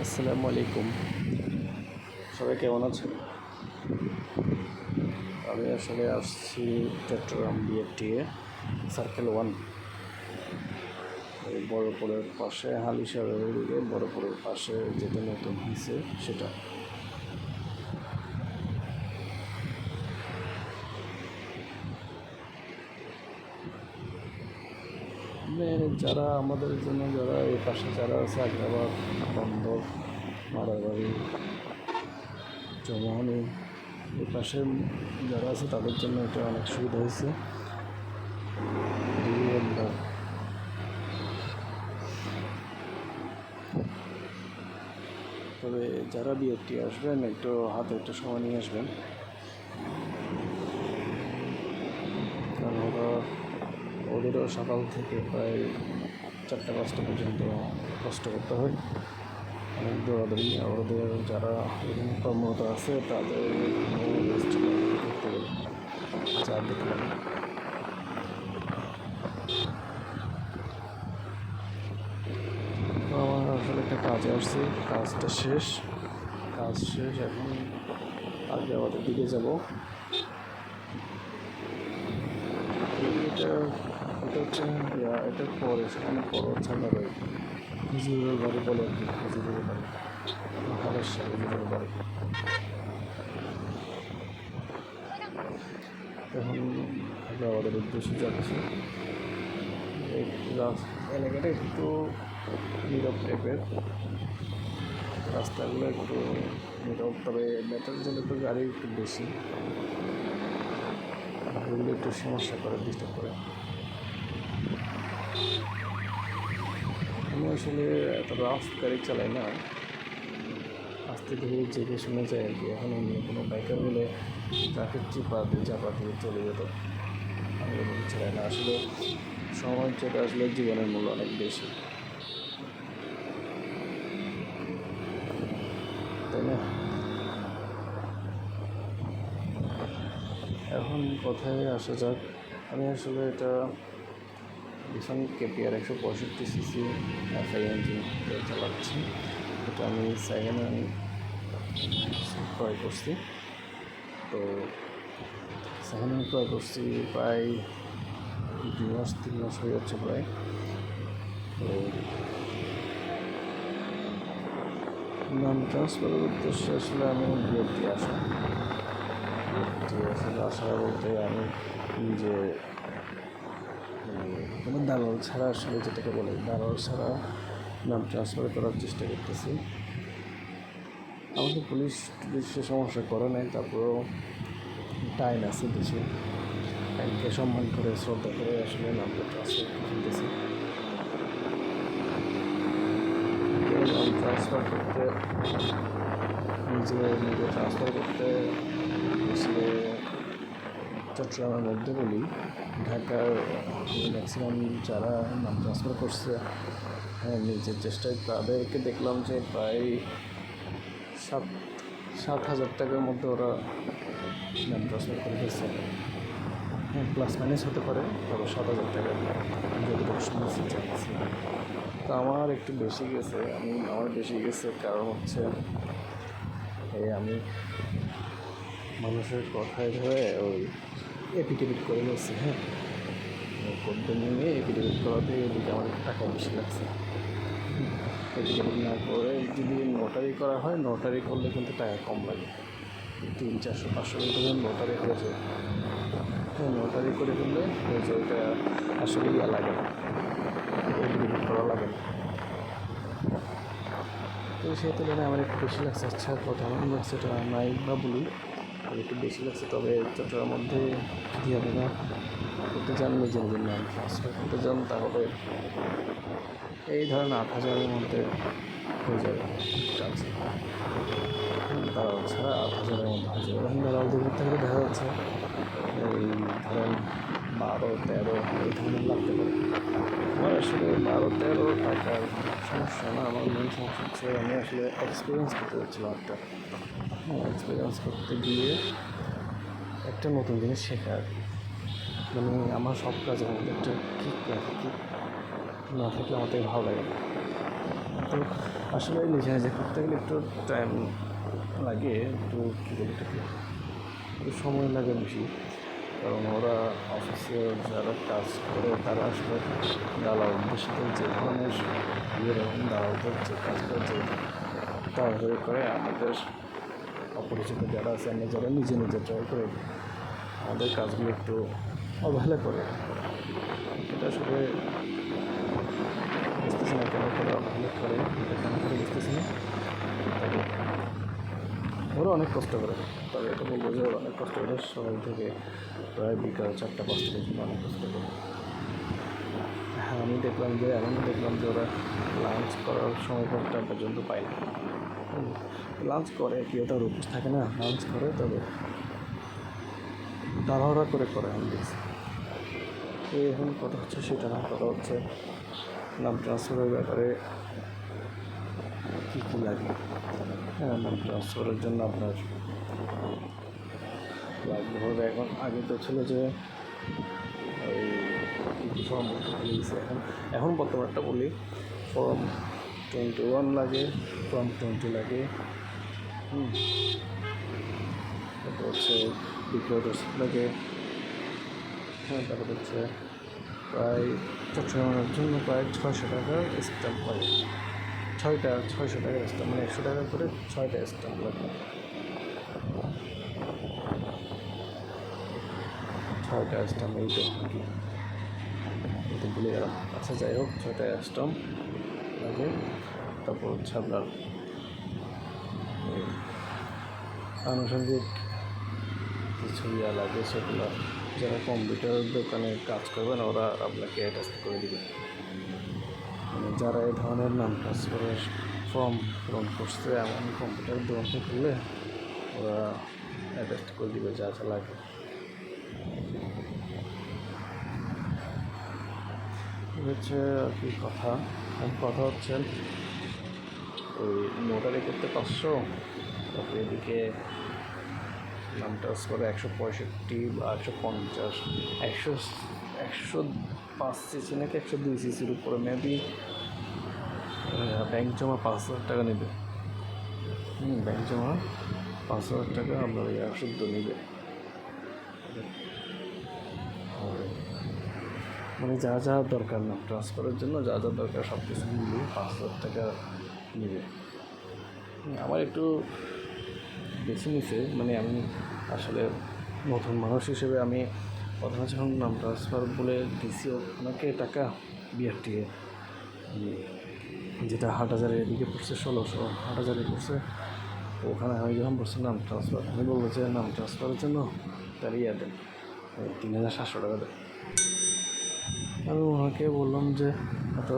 আসসালামু আলাইকুম। সবাই কেমন আছেন? আমি আসলে আসছি চট্টগ্রাম বিআরটিএ সার্কেল 1, এই বড়পুরের পাশে হালিশহরের দিকে বড়পুরের পাশে যেটা নতুন হয়েছে সেটা। যারা আমাদের জন্য যারা এই পাশে যারা আছে আগ্রাবাদ, বন্দর, মাদারবাড়ি, চৌমোহনী, এই পাশে যারা আছে তাদের জন্য এটা অনেক সুবিধা হয়েছে। তবে যারা বিআরটি আসবেন একটু হাতে একটু সময় নিয়ে আসবেন, কারণ ওদেরও সকাল থেকে প্রায় 4টা-5টা পর্যন্ত কষ্ট করতে হয়, অনেক দৌড়াদৌড়ি। আর ওদের যারা এখানে কর্মরত আছে তাদের রেস্ট করতে যা দেখলাম। আমার আসলে একটা কাজে আসছি, কাজ শেষ এখন আগ্রাবাদের দিকে যাব। এটা হচ্ছে এটার পরে সেখানে বড় হচ্ছে আমার ওই হুজুরের বাড়ি বলে আর কি, হুজুরের বাড়ি, হালেশ্বর হুজুরের বাড়ি। এখন আগ্রাবাদের উদ্দেশ্যে যাচ্ছি। এই এলাকাটা একটু নীরব টাইপের, রাস্তাগুলো একটু নীরব, তবে মেটার জন্য একটু গাড়ি একটু বেশি, এগুলো একটু সমস্যা করে, ডিস্টার্ব করে। আমি আসলে এত রাফ গাড়ি চালাই না, আস্তে ধীরে জেগে শুনে যায় আর কি। এখন অন্য কোনো বাইকার হলে ট্রাফিক চাপা দিয়ে চলে যেত, আমি এরকম চালাই না। আসলে সময় যেটা আসলে জীবনের মূল্য অনেক বেশি, তাই না? এখন কথায় আসা যাক, আমি আসলে এটা ভীষণ কেপিআর 165cc এফআই ইঞ্জিন চালাচ্ছি। এটা আমি সেকেন্ড হ্যান্ড ক্রয় করছি। তো সেকেন্ড হ্যান্ড ক্রয় করছি প্রায় 2-3 মাস হয়ে যাচ্ছে প্রায়। তো নাম ট্রান্সফারের উদ্দেশ্যে আসলে আমি বিআরটি আসলে আসা বলতে আমি নিজে কোনো দালাল ছাড়া, আসলে যেটাকে বলে দালাল ছাড়া নাম ট্রান্সফার করার চেষ্টা করতেছি। আমাকে পুলিশ সমস্যা করে নাই, তারপরেও টাইম আছে দেশে, টাইমকে সম্মান করে শ্রদ্ধা করে আসলে নামটা ট্রান্সফার করতেছি। নাম ট্রান্সফার করতে নিজে ট্রান্সফার করতে আসলে চট্টগ্রামের মধ্যে বলি, ঢাকার ম্যাক্সিমাম যারা নাম ট্রান্সফার করছে নিজের চেষ্টায়, তাদেরকে দেখলাম যে প্রায় 7,000 টাকার মধ্যে ওরা নাম ট্রান্সফার করে ফেলছে। হ্যাঁ, প্লাস মাইনাস হতে পারে, তবে 7,000 টাকা যতটুকু শুনেছি চাচ্ছি। তো আমার একটু বেশি গেছে, আমার বেশি গেছে কারণ হচ্ছে আমি মানুষের কথায় ধরে ওই এপিডেভিট করে ফেলছি। হ্যাঁ, করতে নিয়ে এপিডেভিট করাতে এদিকে আমার টাকা বেশি লাগছে। এপিডেভিট না করে যদি নোটারি করা হয়, নোটারি করলে কিন্তু টাকা কম লাগে, 300-400-500 টাকা নোটারি হয়ে যায়। হ্যাঁ, নোটারি করে ফেললে হয়ে যায়, ওইটা আসলে লাগে না, এপিডেভিট করা লাগে না। তো সেই তুলনায় আমার একটু বেশি লাগছে। আচ্ছা, কথা আমার লাগছে এটা নাই বা বলি, আর একটু বেশি লাগছে। তবে চট্টগ্রামের মধ্যে যদি আপনারা করতে চান, নিজের নাম ট্রান্সফার করতে চান, তাহলে এই ধরেন 8,000-এর মধ্যে হয়ে যাবে ট্রান্সফার। দালাল ছাড়া 8,000-এর মধ্যে হয়ে যাবে। এখন দালালদের করতে গেলে দেখা যাচ্ছে এই ধরেন 12-13 এই ধরনের লাগতে পারে। আমার আসলে 12-13 টাকার সমস্যা না, আমার মেন সমস্যা হচ্ছে আমি আসলে এক্সপিরিয়েন্স করতে যাচ্ছিলাম একটা, এক্সপিরিয়েন্স করতে গিয়ে একটা নতুন জিনিস শেখা আর কি। মানে আমার সব কাজের মধ্যে একটা কিক না থাকলে আমার থেকে ভালো লাগে না। কিন্তু আসলে নিজে নিজে করতে গেলে একটু টাইম লাগে, একটু কী বলে এটাকে, একটু সময় লাগে বেশি। কারণ ওরা অফিসে যারা কাজ করে তারা আসলে দালালদের সাথে যে ধরনের দালালদের যে কাজটা যে তাড়াতাড়ি করে, আমাদের অপরিচিত যারা আছে, আমরা যারা নিজে নিজে ট্রাই করে আমাদের কাজগুলো একটু অবহেলা করে। এটা আসলে বুঝতেছি না কেন করে অবহেলা করে, এটা কেন করে বুঝতেছি না। তবে ওরা অনেক কষ্ট করে, তবে এটা বলবো যে ওরা অনেক কষ্ট করে, সকাল থেকে প্রায় বিকাল 4টা 5টা পর্যন্ত অনেক কষ্ট করে। হ্যাঁ, আমি দেখলাম যে এমনও দেখলাম যে ওরা লাঞ্চ করার সময় পর্যন্ত পায় না। লাঞ্চ করে, কেউ তার উপোস থাকে না, লাঞ্চ করে, তবে তাড়াহুড়া করে আমি দেখছি। এখন কথা হচ্ছে সেটা না, কথা হচ্ছে নাম ট্রান্সফারের ব্যাপারে কী কী লাগে। হ্যাঁ, নাম ট্রান্সফারের জন্য আপনার লাগবে হবে, এখন আগে তো ছিল যে ওই কী ফর্ম দিয়েছে, এখন বর্তমানটা বলি, ফর্ম 21 লাগে, ফর্ম 20 লাগে, তারপর হচ্ছে বিক্রয় রসিদ লাগে। হ্যাঁ, তারপর হচ্ছে প্রায় চট্টগ্রামের জন্য প্রায় 600 টাকার স্ট্যাম্প লাগে, 600 টাকার স্ট্যাম্প, মানে 100 টাকা করে 6টা স্ট্যাম্প লাগে, 6টা স্ট্যাম্প। এইটা কি এটা ভুলে গেলাম। আচ্ছা, যাই হোক, 6টা স্ট্যাম্প লাগে। তারপর হচ্ছে আপনার আনুষঙ্গিক কিছু লাগে, সেগুলো যারা কম্পিউটার দোকানে কাজ করবেন ওরা আপনাকে অ্যাটাচ করে দেবে। মানে যারা এই ধরনের নাম ট্রান্সফারের ফর্ম পূরণ করছে এমন কম্পিউটার দোকানে করলে ওরা অ্যাটাচ করে দেবে যা যা লাগে। হচ্ছে আর কি কথা হচ্ছে ওই নোটারি করতে 500, তারপরে এদিকে নাম ট্রান্সফারে 165 বা 150, 105 সিসি নাকি 102 সিসির উপরে মেবি ব্যাংক জমা 5,000 টাকা নেবে। ব্যাংক জমা 5,000 টাকা আপনার শুদ্ধ নেবে। মানে যা যা দরকার নাম ট্রান্সফারের জন্য যা যা দরকার সব কিছু মিলিয়ে 5,000 টাকা নেবে। আমার একটু বেশি নিছে, মানে আমি আসলে নতুন মানুষ হিসেবে আমি প্রথমে যখন নাম ট্রান্সফার বলে দিছি ওনাকে টাকা বিআরটিএ, যেটা হাটহাজারের এদিকে পড়ছে 1600, হাটহাজারে পড়ছে। ওখানে আমি যখন বলছি নাম ট্রান্সফার, আমি বলবো যে নাম ট্রান্সফারের জন্য তার দেন 3,700 টাকা দেন। আমি ওনাকে বললাম যে এত